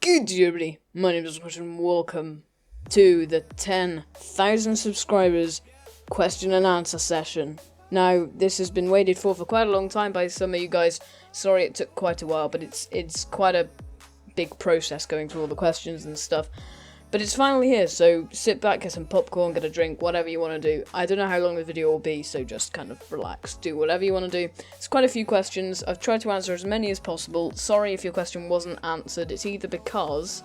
Good day everybody, my name is Krys and welcome to the 10,000 subscribers question and answer session. Now, this has been waited for quite a long time by some of you guys. Sorry it took quite a while, but it's quite a big process going through all the questions and stuff. But it's finally here, so sit back, get some popcorn, get a drink, whatever you want to do. I don't know how long the video will be, so just kind of relax, do whatever you want to do. It's quite a few questions. I've tried to answer as many as possible. Sorry if your question wasn't answered. It's either because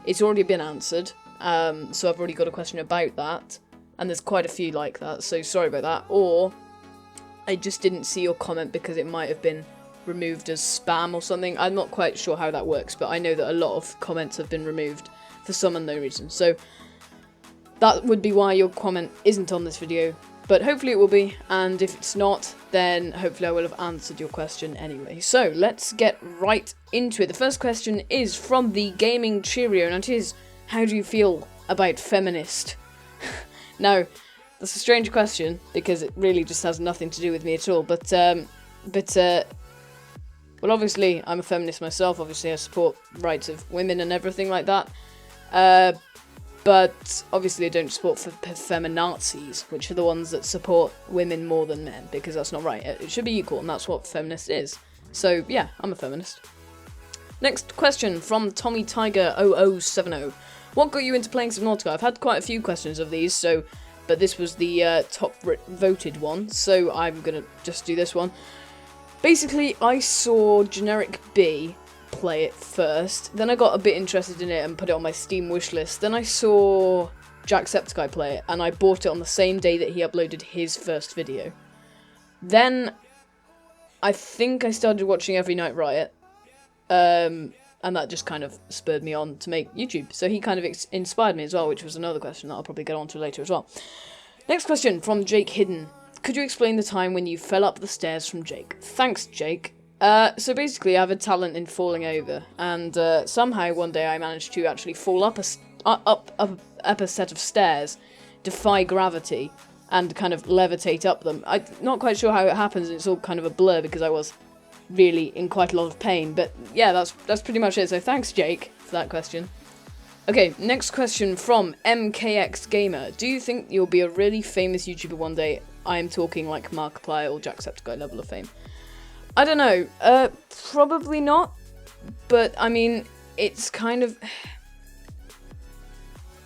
it's already been answered, so I've already got a question about that, and there's quite a few like that, so sorry about that, or I just didn't see your comment because it might have been removed as spam or something. I'm not quite sure how that works, but I know that a lot of comments have been removed for some unknown reason, so that would be why your comment isn't on this video, but hopefully it will be, and if it's not, then hopefully I will have answered your question anyway. So let's get right into it. The first question is from the Gaming Cheerio, and it is, how do you feel about Feminist? Now, that's a strange question, because it really just has nothing to do with me at all, but well, obviously, I'm a feminist myself. Obviously, I support rights of women and everything like that. But obviously I don't support feminazis, which are the ones that support women more than men, because that's not right. It should be equal, and that's what feminist is. So, yeah, I'm a feminist. Next question from Tommy Tiger 0070. What got you into playing Subnautica? I've had quite a few questions of these, but this was the top voted one, so I'm gonna just do this one. Basically, I saw Generic B play it first, then I got a bit interested in it and put it on my Steam wishlist. Then I saw Jacksepticeye play it, and I bought it on the same day that he uploaded his first video. Then I think I started watching Every Night Riot, and that just kind of spurred me on to make YouTube. So he kind of inspired me as well, which was another question that I'll probably get onto later as well. Next question from Jake Hidden. Could you explain the time when you fell up the stairs from Jake? Thanks, Jake. So basically, I have a talent in falling over, and somehow one day I managed to actually fall up a set of stairs, defy gravity, and kind of levitate up them. I'm not quite sure how it happens, and it's all kind of a blur because I was really in quite a lot of pain. But yeah, that's pretty much it. So thanks, Jake, for that question. Okay, next question from MKX Gamer. Do you think you'll be a really famous YouTuber one day? I am talking like Markiplier or Jacksepticeye level of fame. I don't know, probably not, but I mean, it's kind of,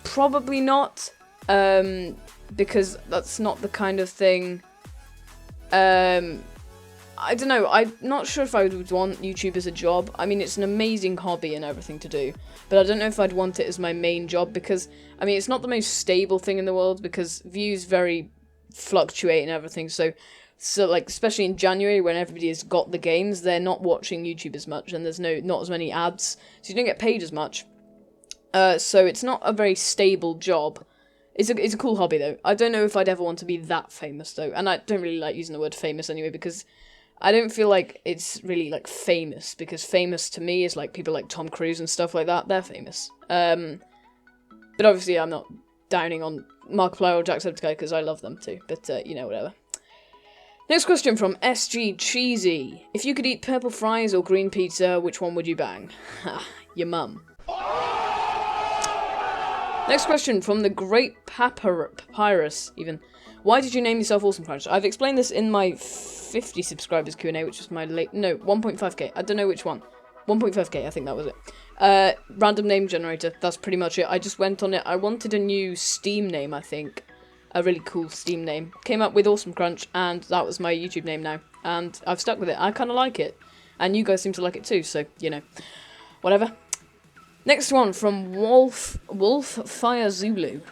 probably not, because that's not the kind of thing, I don't know, I'm not sure if I would want YouTube as a job. I mean, it's an amazing hobby and everything to do, but I don't know if I'd want it as my main job, because, I mean, it's not the most stable thing in the world, because views very fluctuate and everything, so like, especially in January when everybody has got the games, they're not watching YouTube as much, and there's not as many ads, so you don't get paid as much. So it's not a very stable job. It's a cool hobby though. I don't know if I'd ever want to be that famous though, and I don't really like using the word famous anyway, because I don't feel like it's really like famous, because famous to me is like people like Tom Cruise and stuff like that. They're famous. But obviously I'm not downing on Markiplier or Jacksepticeye because I love them too. But you know, whatever. Next question from SG Cheesy. If you could eat purple fries or green pizza, which one would you bang? Ha, your mum. Next question from the Great Papyrus, even. Why did you name yourself Awesomecrunch? I've explained this in my 50 subscribers Q&A, which was my no, 1.5k. I don't know which one. 1.5k, I think that was it. Random name generator, that's pretty much it. I just went on it. I wanted a new Steam name, I think. A really cool Steam name. Came up with Awesomecrunch, and that was my YouTube name now. And I've stuck with it. I kind of like it. And you guys seem to like it too, so, you know. Whatever. Next one from Wolf Fire Zulu.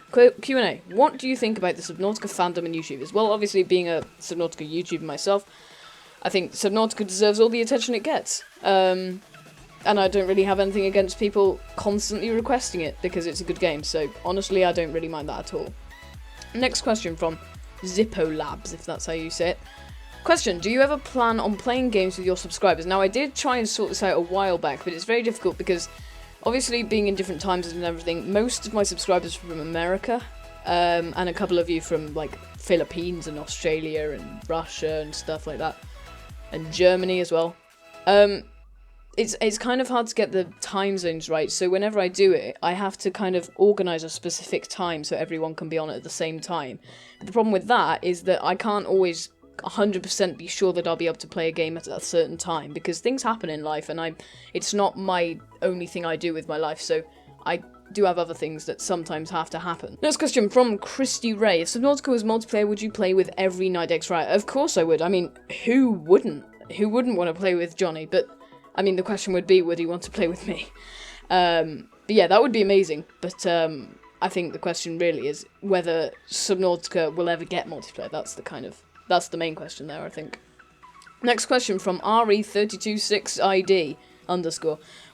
Q&A. What do you think about the Subnautica fandom and YouTubers? Well, obviously, being a Subnautica YouTuber myself, I think Subnautica deserves all the attention it gets. And I don't really have anything against people constantly requesting it, because it's a good game. So, honestly, I don't really mind that at all. Next question from Zippo Labs, if that's how you say it. Question, do you ever plan on playing games with your subscribers? Now, I did try and sort this out a while back, but it's very difficult because, obviously, being in different time zones and everything, most of my subscribers are from America, and a couple of you from, like, Philippines and Australia and Russia and stuff like that, and Germany as well. it's kind of hard to get the time zones right, so whenever I do it, I have to kind of organise a specific time so everyone can be on it at the same time. But the problem with that is that I can't always 100% be sure that I'll be able to play a game at a certain time, because things happen in life, and it's not my only thing I do with my life, so I do have other things that sometimes have to happen. Next question from Christy Ray. If Subnautica was multiplayer, would you play with every Night X Riot? Of course I would. I mean, who wouldn't? Who wouldn't want to play with Johnny? But, I mean, the question would be, would he want to play with me? But yeah, that would be amazing. But I think the question really is whether Subnautica will ever get multiplayer. That's the main question there, I think. Next question from RE326ID_.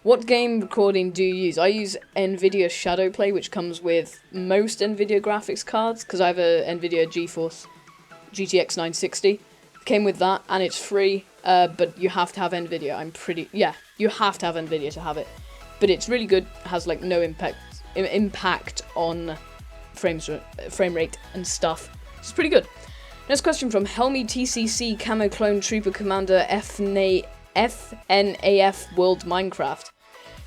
What game recording do you use? I use NVIDIA Shadowplay, which comes with most NVIDIA graphics cards, because I have a NVIDIA GeForce GTX 960. Came with that, and it's free, but you have to have NVIDIA. You have to have NVIDIA to have it. But it's really good, has like no impact on frame rate and stuff. It's pretty good. Next question from Helmy TCC Camo Clone Trooper Commander FNAF World Minecraft.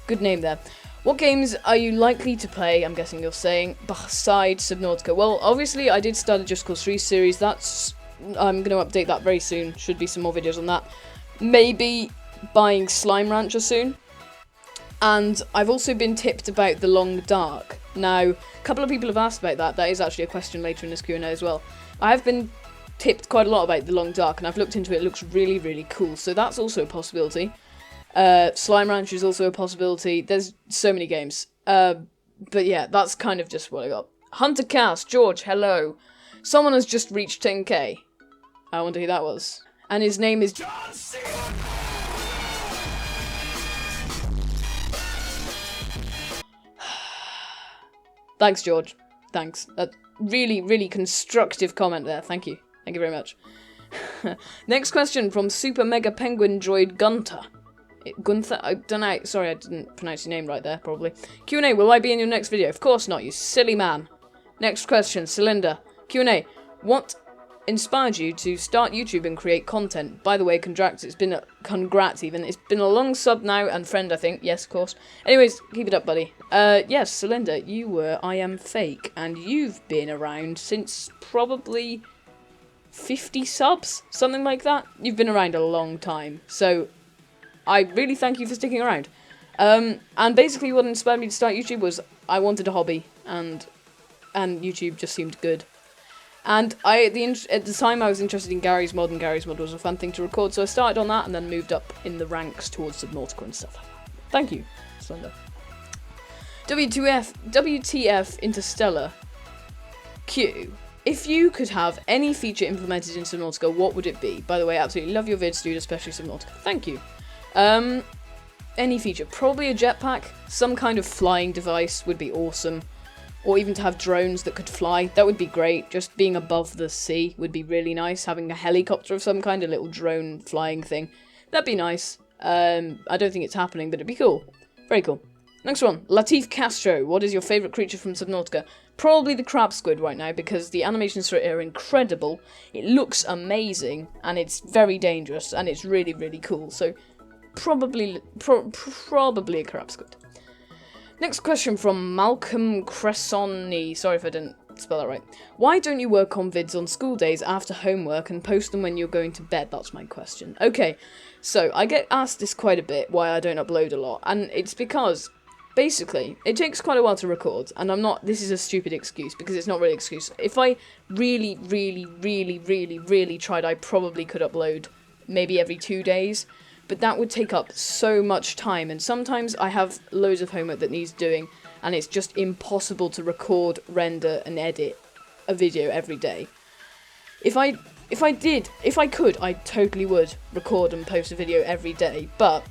Good name there. What games are you likely to play, I'm guessing you're saying, besides Subnautica? Well, obviously I did start a Just Cause 3 series. I'm going to update that very soon. Should be some more videos on that. Maybe buying Slime Rancher soon. And I've also been tipped about The Long Dark. Now, a couple of people have asked about that. That is actually a question later in this Q&A as well. I have been tipped quite a lot about The Long Dark, and I've looked into it. It looks really, really cool. So that's also a possibility. Slime Rancher is also a possibility. There's so many games. But yeah, that's kind of just what I got. Hunter Cast, George, hello. Someone has just reached 10k. I wonder who that was. And his name is John C. Thanks, George. Thanks. Really, really constructive comment there. Thank you. Thank you very much. Next question from Super Mega Penguin Droid Gunter. Gunther? I don't know. Sorry, I didn't pronounce your name right there, probably. Q&A, will I be in your next video? Of course not, you silly man. Next question, Cylinder. Q&A, what inspired you to start YouTube and create content? By the way, congrats, it's been a long sub now, and friend, I think. Yes, of course. Anyways, keep it up, buddy. Yes, Cylinder, you were I Am Fake, and you've been around since probably 50 subs? Something like that? You've been around a long time, so I really thank you for sticking around. And basically what inspired me to start YouTube was I wanted a hobby, and YouTube just seemed good. And at the time I was interested in Gary's Mod, and Gary's Mod was a fun thing to record, so I started on that and then moved up in the ranks towards Subnautica and stuff like that. Thank you, Slender. WTF Interstellar Q. If you could have any feature implemented in Subnautica, what would it be? By the way, I absolutely love your vids, dude, especially Subnautica. Thank you. Any feature. Probably a jetpack. Some kind of flying device would be awesome. Or even to have drones that could fly. That would be great. Just being above the sea would be really nice. Having a helicopter of some kind, a little drone flying thing. That'd be nice. I don't think it's happening, but it'd be cool. Very cool. Next one. Latif Castro. What is your favourite creature from Subnautica? Probably the crab squid right now, because the animations for it are incredible. It looks amazing, and it's very dangerous, and it's really, really cool. So, probably a crab squid. Next question from Malcolm Cressoni. Sorry if I didn't spell that right. Why don't you work on vids on school days after homework and post them when you're going to bed? That's my question. Okay, so I get asked this quite a bit, why I don't upload a lot, and it's because basically it takes quite a while to record, and this is a stupid excuse because it's not really an excuse. If I really, really, really, really, really tried, I probably could upload maybe every 2 days. But that would take up so much time, and sometimes I have loads of homework that needs doing, and it's just impossible to record, render, and edit a video every day. If I could, I totally would record and post a video every day, but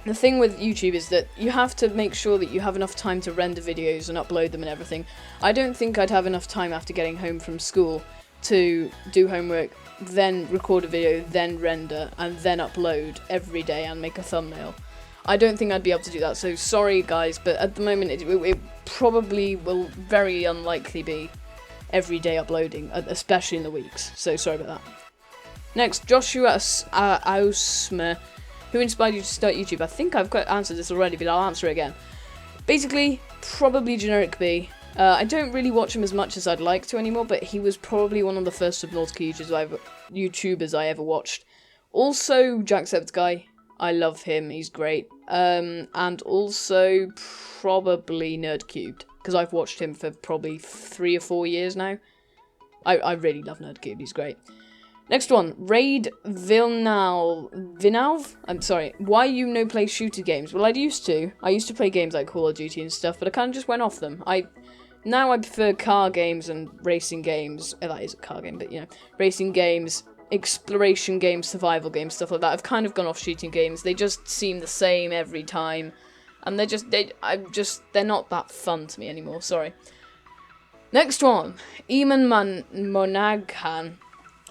the thing with YouTube is that you have to make sure that you have enough time to render videos and upload them and everything. I don't think I'd have enough time after getting home from school to do homework, then record a video, then render, and then upload every day and make a thumbnail. I don't think I'd be able to do that, so sorry guys, but at the moment it probably will very unlikely be everyday uploading, especially in the weeks, so sorry about that. Next, Joshua Ausmer, Who inspired you to start YouTube? I think I've answered this already, but I'll answer it again. Basically, probably Generic B. I don't really watch him as much as I'd like to anymore, but he was probably one of the first Subnautica YouTubers I ever watched. Also, Jacksepticeye. I love him, he's great. And also, probably Nerdcubed, because I've watched him for probably 3 or 4 years now. I really love Nerdcubed, he's great. Next one, Vinalv? I'm sorry. Why you no play shooter games? Well, I used to play games like Call of Duty and stuff, but I kind of just went off them. Now I prefer car games and racing games. That is a car game, but you know, racing games, exploration games, survival games, stuff like that. I've kind of gone off shooting games. They just seem the same every time, and they're not that fun to me anymore. Sorry. Next one, Eamon Monaghan.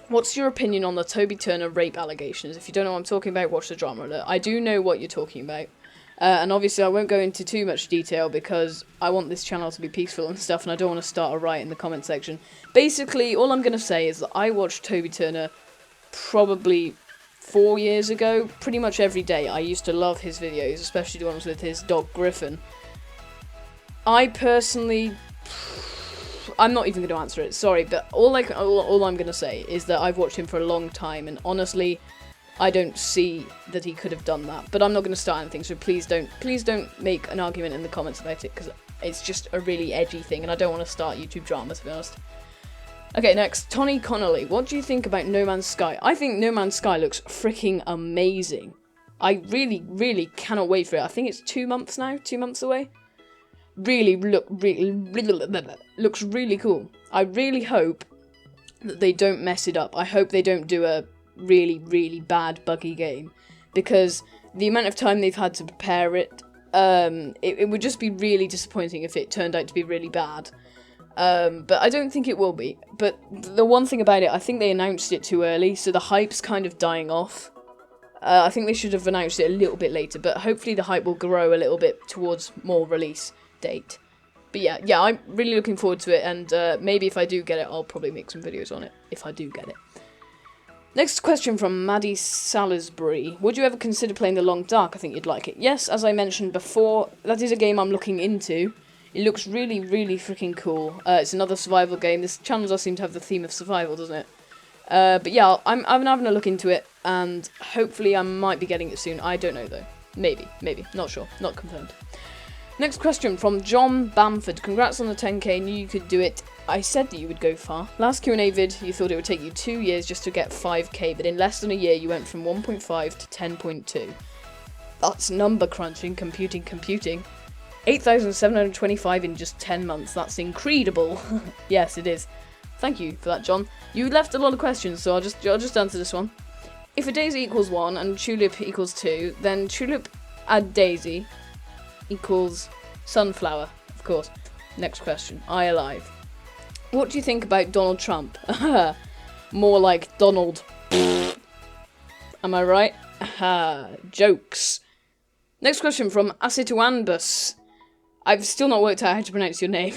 What's your opinion on the Toby Turner rape allegations? If you don't know what I'm talking about, watch the drama alert. I do know what you're talking about. And obviously I won't go into too much detail because I want this channel to be peaceful and stuff, and I don't want to start a riot in the comment section. Basically, all I'm going to say is that I watched Toby Turner probably 4 years ago, pretty much every day. I used to love his videos, especially the ones with his dog Griffin. I personally... I'm not even going to answer it, sorry, but all I'm going to say is that I've watched him for a long time, and honestly, I don't see that he could have done that. But I'm not going to start anything, so please don't make an argument in the comments about it, because it's just a really edgy thing, and I don't want to start YouTube drama, to be honest. Okay, next, Tony Connelly. What do you think about No Man's Sky? I think No Man's Sky looks freaking amazing. I really, really cannot wait for it. I think it's 2 months now, 2 months away. Looks really cool. I really hope that they don't mess it up. I hope they don't do a really, really bad buggy game, because the amount of time they've had to prepare it, it would just be really disappointing if it turned out to be really bad. But I don't think it will be. But the one thing about it, I think they announced it too early, so the hype's kind of dying off. I think they should have announced it a little bit later, but hopefully the hype will grow a little bit towards more release date. But yeah, I'm really looking forward to it, and maybe if I do get it, I'll probably make some videos on it, if I do get it. Next question from Maddie Salisbury. Would you ever consider playing The Long Dark? I think you'd like it. Yes, as I mentioned before, that is a game I'm looking into. It looks really, really freaking cool. It's another survival game. This channel does seem to have the theme of survival, doesn't it? But yeah, I'm having a look into it, and hopefully I might be getting it soon. I don't know, though. Maybe. Not sure. Not confirmed. Next question from John Bamford. Congrats on the 10k, knew you could do it. I said that you would go far. Last Q&A vid, you thought it would take you 2 years just to get 5k, but in less than a year you went from 1.5 to 10.2. That's number crunching, computing. 8,725 in just 10 months. That's incredible. Yes, it is. Thank you for that, John. You left a lot of questions, so I'll just answer this one. If a daisy equals 1 and tulip equals 2, then tulip add daisy equals sunflower, of course. Next question. I Alive. What do you think about Donald Trump? More like Donald. Am I right? Jokes. Next question from Asituanbus. I've still not worked out how to pronounce your name.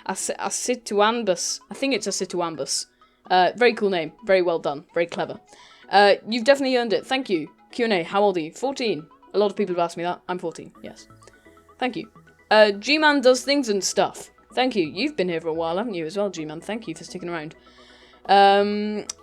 Asituanbus. I think it's Asituanbus. Very cool name. Very well done. Very clever. You've definitely earned it. Thank you. Q&A. How old are you? 14. A lot of people have asked me that. I'm 14. Yes. Thank you. G-Man does things and stuff. Thank you. You've been here for a while, haven't you, as well, G-Man? Thank you for sticking around.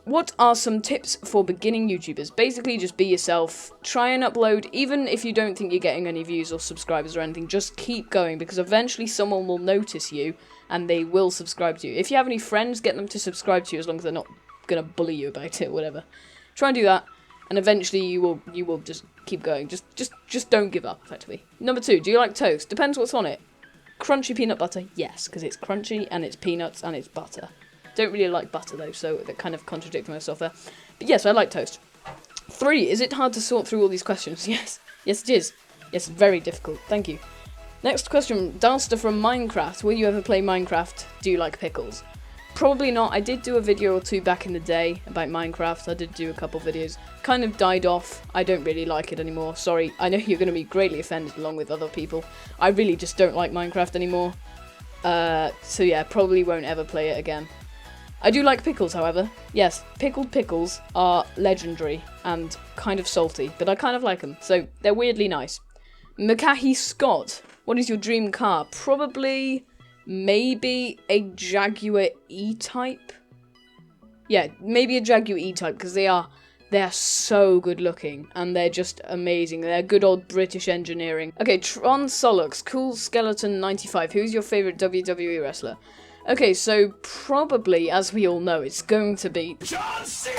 What are some tips for beginning YouTubers? Basically, just be yourself. Try and upload, even if you don't think you're getting any views or subscribers or anything, just keep going, because eventually someone will notice you, and they will subscribe to you. If you have any friends, get them to subscribe to you, as long as they're not going to bully you about it, whatever. Try and do that, and eventually you will just keep going. Just don't give up, effectively. Number 2, do you like toast? Depends what's on it. Crunchy peanut butter? Yes, because it's crunchy, and it's peanuts, and it's butter. Don't really like butter, though, so that kind of contradicts myself there. But yes, I like toast. 3, is it hard to sort through all these questions? Yes. Yes, it is. Yes, very difficult. Thank you. Next question, Dalster from Minecraft. Will you ever play Minecraft? Do you like pickles? Probably not. I did do a video or 2 back in the day about Minecraft. I did do a couple videos. Kind of died off. I don't really like it anymore. Sorry. I know you're going to be greatly offended along with other people. I really just don't like Minecraft anymore. So yeah, probably won't ever play it again. I do like pickles, however. Yes, pickled pickles are legendary and kind of salty, but I kind of like them, so they're weirdly nice. McCahey Scott, what is your dream car? Probably, maybe a Jaguar E-Type? Yeah, maybe a Jaguar E-Type, because they're so good looking, and they're just amazing. They're good old British engineering. Okay, Tron Solux, Cool Skeleton 95, who's your favourite WWE wrestler? Okay, so probably, as we all know, it's going to be John Cena!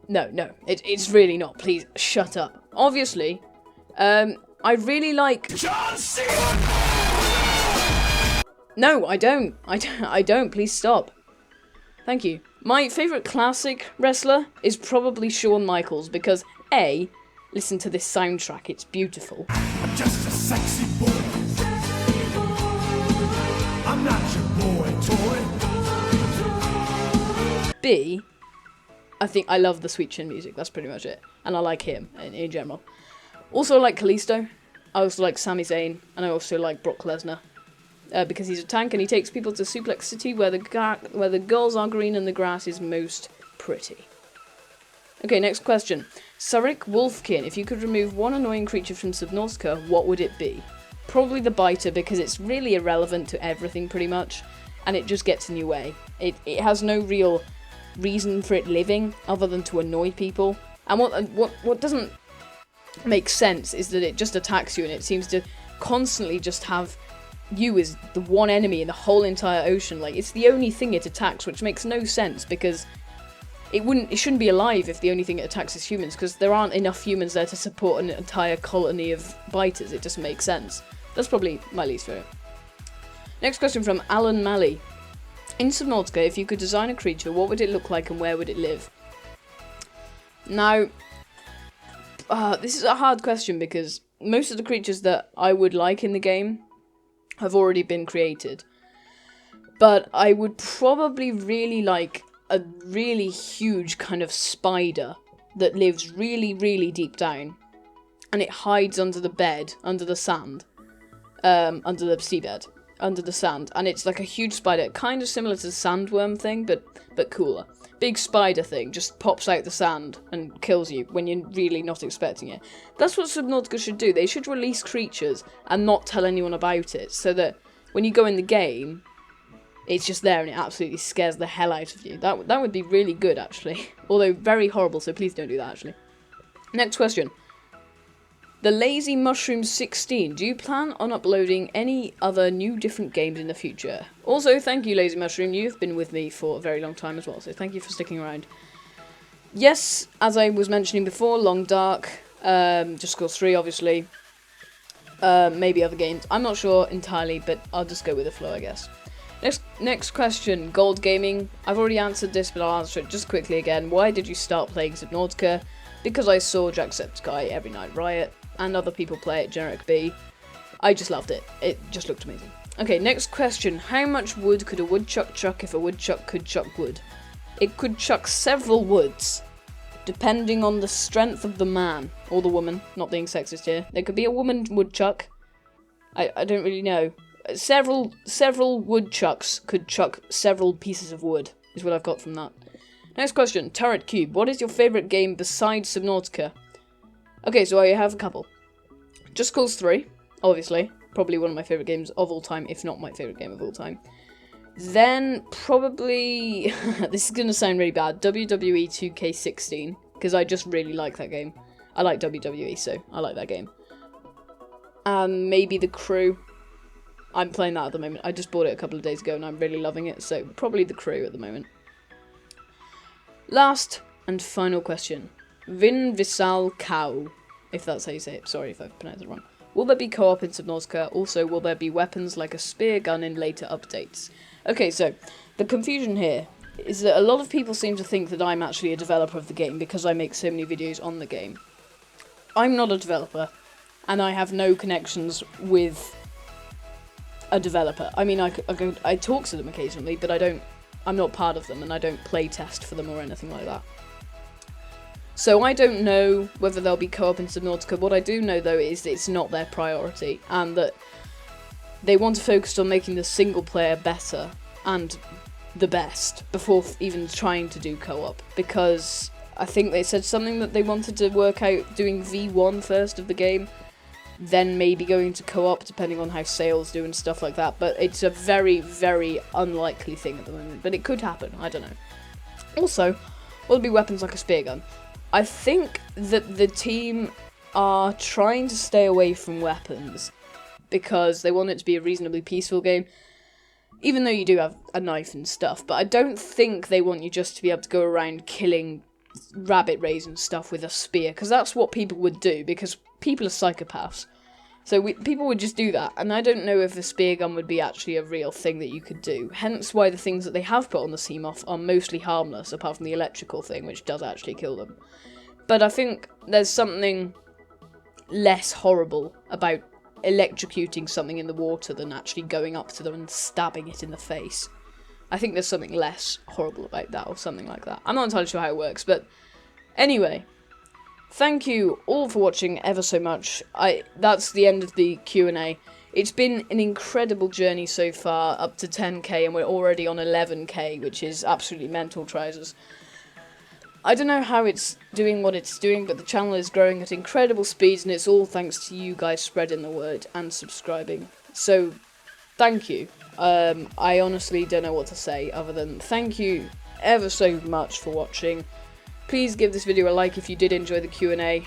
No, it's really not. Please, shut up. Obviously, I really like John Cena! No, I don't. I don't. Please stop. Thank you. My favourite classic wrestler is probably Shawn Michaels, because A, listen to this soundtrack, it's beautiful. I'm just a sexy boy. I'm not your boy toy. B, I think I love the Sweet Chin music, that's pretty much it. And I like him, in general. Also I like Kalisto, I also like Sami Zayn, and I also like Brock Lesnar. Because he's a tank and he takes people to Suplex City where the girls are green and the grass is most pretty. Okay, next question. Sarik Wolfkin, if you could remove one annoying creature from Subnautica, what would it be? Probably the biter, because it's really irrelevant to everything pretty much, and it just gets in your way. It has no real reason for it living other than to annoy people. And what doesn't make sense is that it just attacks you, and it seems to constantly just have you as the one enemy in the whole entire ocean. Like, it's the only thing it attacks, which makes no sense, because it shouldn't be alive if the only thing it attacks is humans, because there aren't enough humans there to support an entire colony of biters. It doesn't make sense. That's probably my least favourite. Next question from Alan Malley. In Subnautica, if you could design a creature, what would it look like and where would it live? Now, this is a hard question, because most of the creatures that I would like in the game have already been created. But I would probably really like a really huge kind of spider that lives really, really deep down. And it hides under the bed, under the sand. Under the seabed. Under the sand. And it's like a huge spider, kind of similar to the sandworm thing, but cooler. Big spider thing just pops out the sand and kills you when you're really not expecting it. That's what Subnautica should do. They should release creatures and not tell anyone about it, so that when you go in the game, it's just there and it absolutely scares the hell out of you. That would be really good, actually. Although very horrible, so please don't do that, actually. Next question. The Lazy Mushroom 16. Do you plan on uploading any other new different games in the future? Also, thank you, Lazy Mushroom. You've been with me for a very long time as well, so thank you for sticking around. Yes, as I was mentioning before, Long Dark, Just Cause 3, obviously. Maybe other games. I'm not sure entirely, but I'll just go with the flow, I guess. Next question. Gold Gaming. I've already answered this, but I'll answer it just quickly again. Why did you start playing Subnautica? Because I saw Jacksepticeye every night Riot, and other people play it, Generic B. I just loved it. It just looked amazing. Okay, next question. How much wood could a woodchuck chuck if a woodchuck could chuck wood? It could chuck several woods, depending on the strength of the man, or the woman, not being sexist here. There could be a woman woodchuck. I don't really know. Several woodchucks could chuck several pieces of wood, is what I've got from that. Next question. Turret Cube. What is your favourite game besides Subnautica? Okay, so I have a couple. Just Cause 3, obviously. Probably one of my favourite games of all time, if not my favourite game of all time. Then, probably... this is going to sound really bad. WWE 2K16, because I just really like that game. I like WWE, so I like that game. And maybe The Crew. I'm playing that at the moment. I just bought it a couple of days ago, and I'm really loving it, so probably The Crew at the moment. Last and final question. Vin Visal Cow, if that's how you say it. Sorry if I've pronounced it wrong. Will there be co-op in Subnautica? Also, will there be weapons like a spear gun in later updates? Okay, so the confusion here is that a lot of people seem to think that I'm actually a developer of the game because I make so many videos on the game. I'm not a developer, and I have no connections with a developer. I mean, I talk to them occasionally, but I'm not part of them, and I don't play test for them or anything like that. So I don't know whether there'll be co-op in Subnautica. What I do know, though, is it's not their priority, and that they want to focus on making the single player better, and the best before even trying to do co-op, because I think they said something that they wanted to work out doing V1 first of the game, then maybe going to co-op depending on how sales do and stuff like that, but it's a very, very unlikely thing at the moment, but it could happen, I don't know. Also, will be weapons like a spear gun. I think that the team are trying to stay away from weapons because they want it to be a reasonably peaceful game, even though you do have a knife and stuff, but I don't think they want you just to be able to go around killing rabbit rays and stuff with a spear, because that's what people would do, because people are psychopaths. So people would just do that, and I don't know if the spear gun would be actually a real thing that you could do, hence why the things that they have put on the CMOF are mostly harmless, apart from the electrical thing, which does actually kill them. But I think there's something less horrible about electrocuting something in the water than actually going up to them and stabbing it in the face. I think there's something less horrible about that, or something like that. I'm not entirely sure how it works, but anyway, thank you all for watching ever so much. That's the end of the Q&A. It's been an incredible journey so far, up to 10k, and we're already on 11k, which is absolutely mental, trousers. I don't know how it's doing what it's doing, but the channel is growing at incredible speeds, and it's all thanks to you guys spreading the word and subscribing. So, thank you. I honestly don't know what to say other than thank you ever so much for watching. Please give this video a like if you did enjoy the Q&A.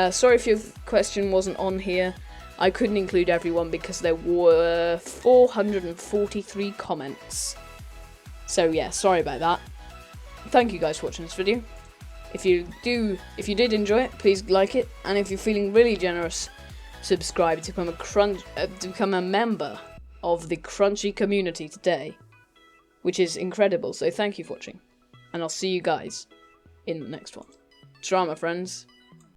Sorry if your question wasn't on here. I couldn't include everyone because there were 443 comments. So yeah, sorry about that. Thank you guys for watching this video. If you did enjoy it, please like it, and if you're feeling really generous, subscribe to become a member of the Crunchy community today, which is incredible. So thank you for watching, and I'll see you guys in the next one. Ciao, my friends.